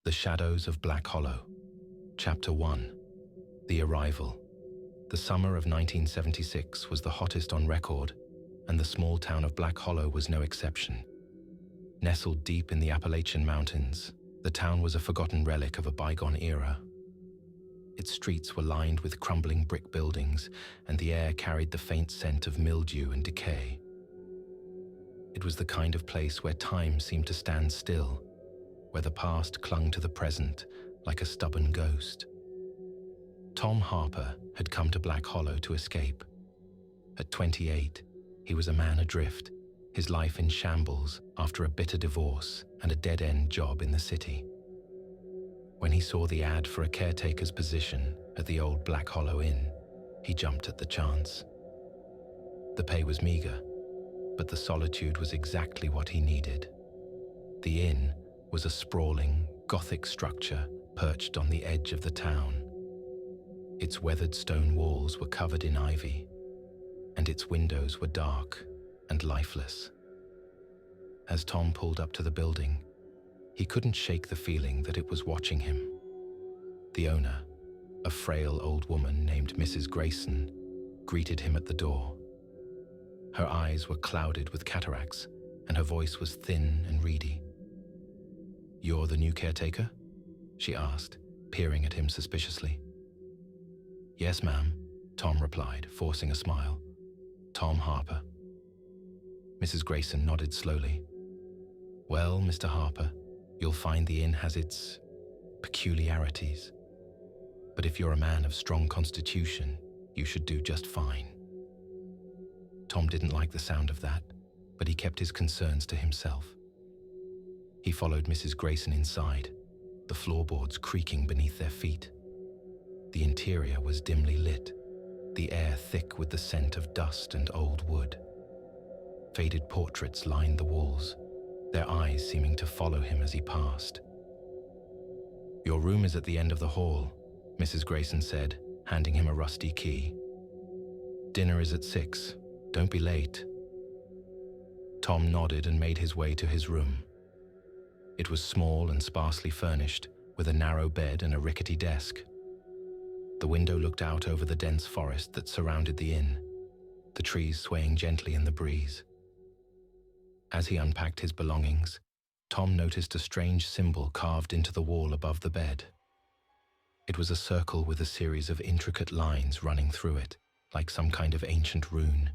The Shadows of Black Hollow. Chapter 1. The Arrival. The summer of 1976 was the hottest on record, and the small town of Black Hollow was no exception. Nestled deep in the Appalachian Mountains, the town was a forgotten relic of a bygone era. Its streets were lined with crumbling brick buildings, and the air carried the faint scent of mildew and decay. It was the kind of place where time seemed to stand still, where the past clung to the present like a stubborn ghost. Tom Harper had come to Black Hollow to escape. At 28, he was a man adrift, his life in shambles after a bitter divorce and a dead-end job in the city. When he saw the ad for a caretaker's position at the old Black Hollow Inn, he jumped at the chance. The pay was meager, but the solitude was exactly what he needed. The inn was a sprawling, Gothic structure perched on the edge of the town. Its weathered stone walls were covered in ivy, and its windows were dark and lifeless. As Tom pulled up to the building, he couldn't shake the feeling that it was watching him. The owner, a frail old woman named Mrs. Grayson, greeted him at the door. Her eyes were clouded with cataracts, and her voice was thin and reedy. "You're the new caretaker?" she asked, peering at him suspiciously. "Yes, ma'am," Tom replied, forcing a smile. "Tom Harper." Mrs. Grayson nodded slowly. "Well, Mr. Harper, you'll find the inn has its peculiarities. But if you're a man of strong constitution, you should do just fine." Tom didn't like the sound of that, but he kept his concerns to himself. He followed Mrs. Grayson inside, the floorboards creaking beneath their feet. The interior was dimly lit, the air thick with the scent of dust and old wood. Faded portraits lined the walls, their eyes seeming to follow him as he passed. "Your room is at the end of the hall," Mrs. Grayson said, handing him a rusty key. "Dinner is at 6. Don't be late." Tom nodded and made his way to his room. It was small and sparsely furnished, with a narrow bed and a rickety desk. The window looked out over the dense forest that surrounded the inn, the trees swaying gently in the breeze. As he unpacked his belongings, Tom noticed a strange symbol carved into the wall above the bed. It was a circle with a series of intricate lines running through it, like some kind of ancient rune.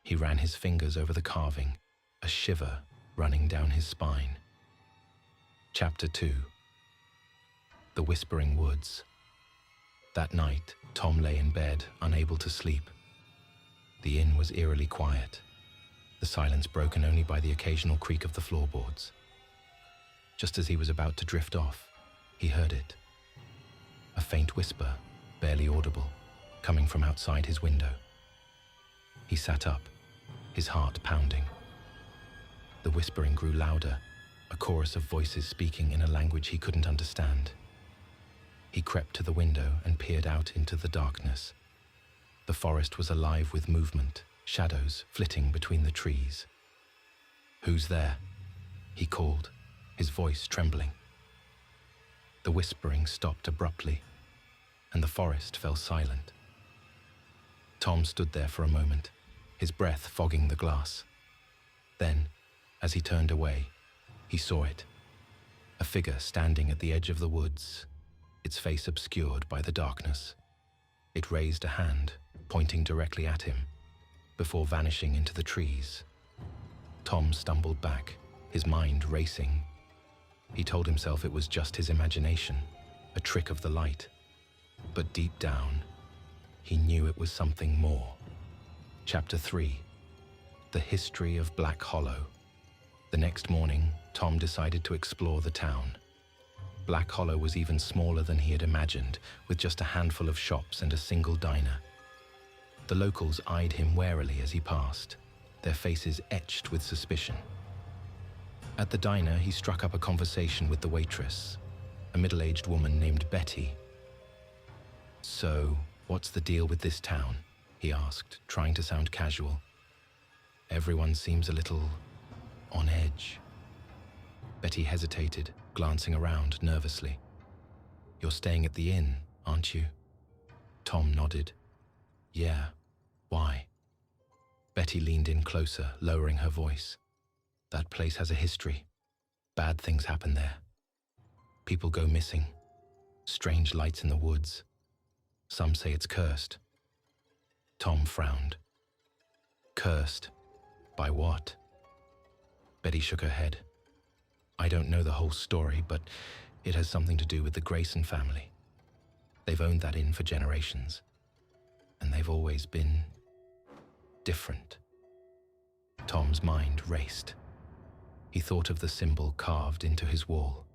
He ran his fingers over the carving, a shiver running down his spine. Chapter 2. The Whispering Woods. That night, Tom lay in bed, unable to sleep. The inn was eerily quiet, the silence broken only by the occasional creak of the floorboards. Just as he was about to drift off, he heard it. A faint whisper, barely audible, coming from outside his window. He sat up, his heart pounding. The whispering grew louder, a chorus of voices speaking in a language he couldn't understand. He crept to the window and peered out into the darkness. The forest was alive with movement, shadows flitting between the trees. "Who's there?" he called, his voice trembling. The whispering stopped abruptly, and the forest fell silent. Tom stood there for a moment, his breath fogging the glass. Then, as he turned away, he saw it. A figure standing at the edge of the woods, its face obscured by the darkness. It raised a hand, pointing directly at him, before vanishing into the trees. Tom stumbled back, his mind racing. He told himself it was just his imagination, a trick of the light. But deep down, he knew it was something more. Chapter 3. The History of Black Hollow. The next morning, Tom decided to explore the town. Black Hollow was even smaller than he had imagined, with just a handful of shops and a single diner. The locals eyed him warily as he passed, their faces etched with suspicion. At the diner, he struck up a conversation with the waitress, a middle-aged woman named Betty. "So, what's the deal with this town?" he asked, trying to sound casual. "Everyone seems a little on edge." Betty hesitated, glancing around nervously. "You're staying at the inn, aren't you?" Tom nodded. "Yeah. Why?" Betty leaned in closer, lowering her voice. "That place has a history. Bad things happen there. People go missing. Strange lights in the woods. Some say it's cursed." Tom frowned. "Cursed? By what?" Betty shook her head. "I don't know the whole story, but it has something to do with the Grayson family. They've owned that inn for generations, and they've always been different." Tom's mind raced. He thought of the symbol carved into his wall,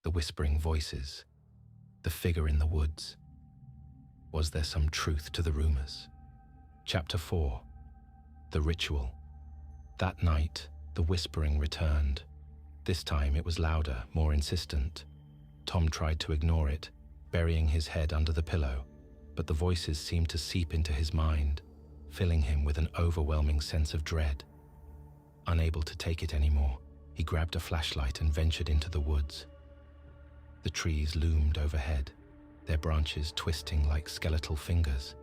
the whispering voices, the figure in the woods. Was there some truth to the rumors? Chapter 4. The Ritual. That night, the whispering returned. This time it was louder, more insistent. Tom tried to ignore it, burying his head under the pillow, but the voices seemed to seep into his mind, filling him with an overwhelming sense of dread. Unable to take it anymore, he grabbed a flashlight and ventured into the woods. The trees loomed overhead, their branches twisting like skeletal fingers.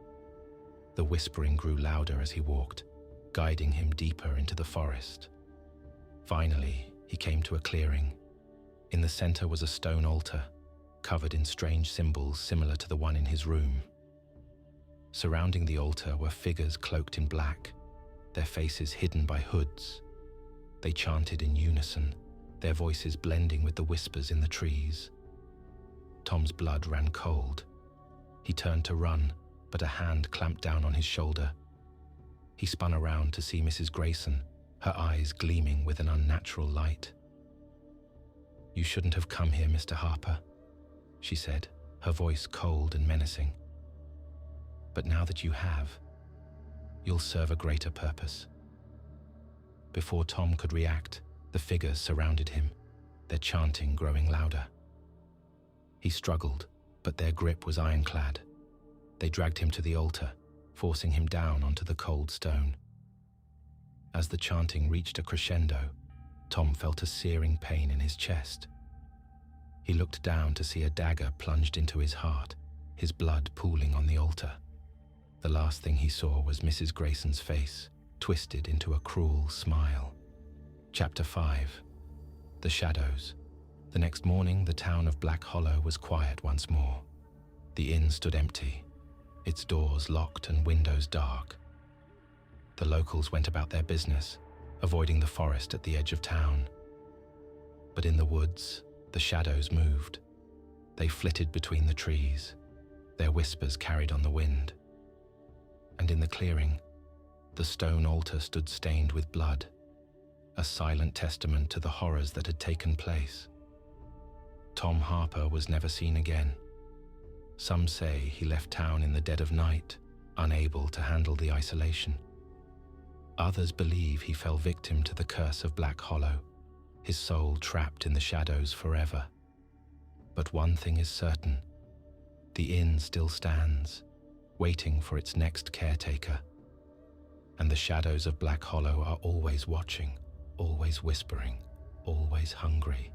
The whispering grew louder as he walked, guiding him deeper into the forest. Finally, he came to a clearing. In the center was a stone altar, covered in strange symbols similar to the one in his room. Surrounding the altar were figures cloaked in black, their faces hidden by hoods. They chanted in unison, their voices blending with the whispers in the trees. Tom's blood ran cold. He turned to run, but a hand clamped down on his shoulder. He spun around to see Mrs. Grayson, her eyes gleaming with an unnatural light. "You shouldn't have come here, Mr. Harper," she said, her voice cold and menacing. "But now that you have, you'll serve a greater purpose." Before Tom could react, the figures surrounded him, their chanting growing louder. He struggled, but their grip was ironclad. They dragged him to the altar, forcing him down onto the cold stone. As the chanting reached a crescendo, Tom felt a searing pain in his chest. He looked down to see a dagger plunged into his heart, his blood pooling on the altar. The last thing he saw was Mrs. Grayson's face, twisted into a cruel smile. Chapter 5. The Shadows. The next morning, the town of Black Hollow was quiet once more. The inn stood empty, its doors locked and windows dark. The locals went about their business, avoiding the forest at the edge of town. But in the woods, the shadows moved. They flitted between the trees, their whispers carried on the wind. And in the clearing, the stone altar stood stained with blood, a silent testament to the horrors that had taken place. Tom Harper was never seen again. Some say he left town in the dead of night, unable to handle the isolation. Others believe he fell victim to the curse of Black Hollow, his soul trapped in the shadows forever. But one thing is certain: the inn still stands, waiting for its next caretaker. And the shadows of Black Hollow are always watching, always whispering, always hungry.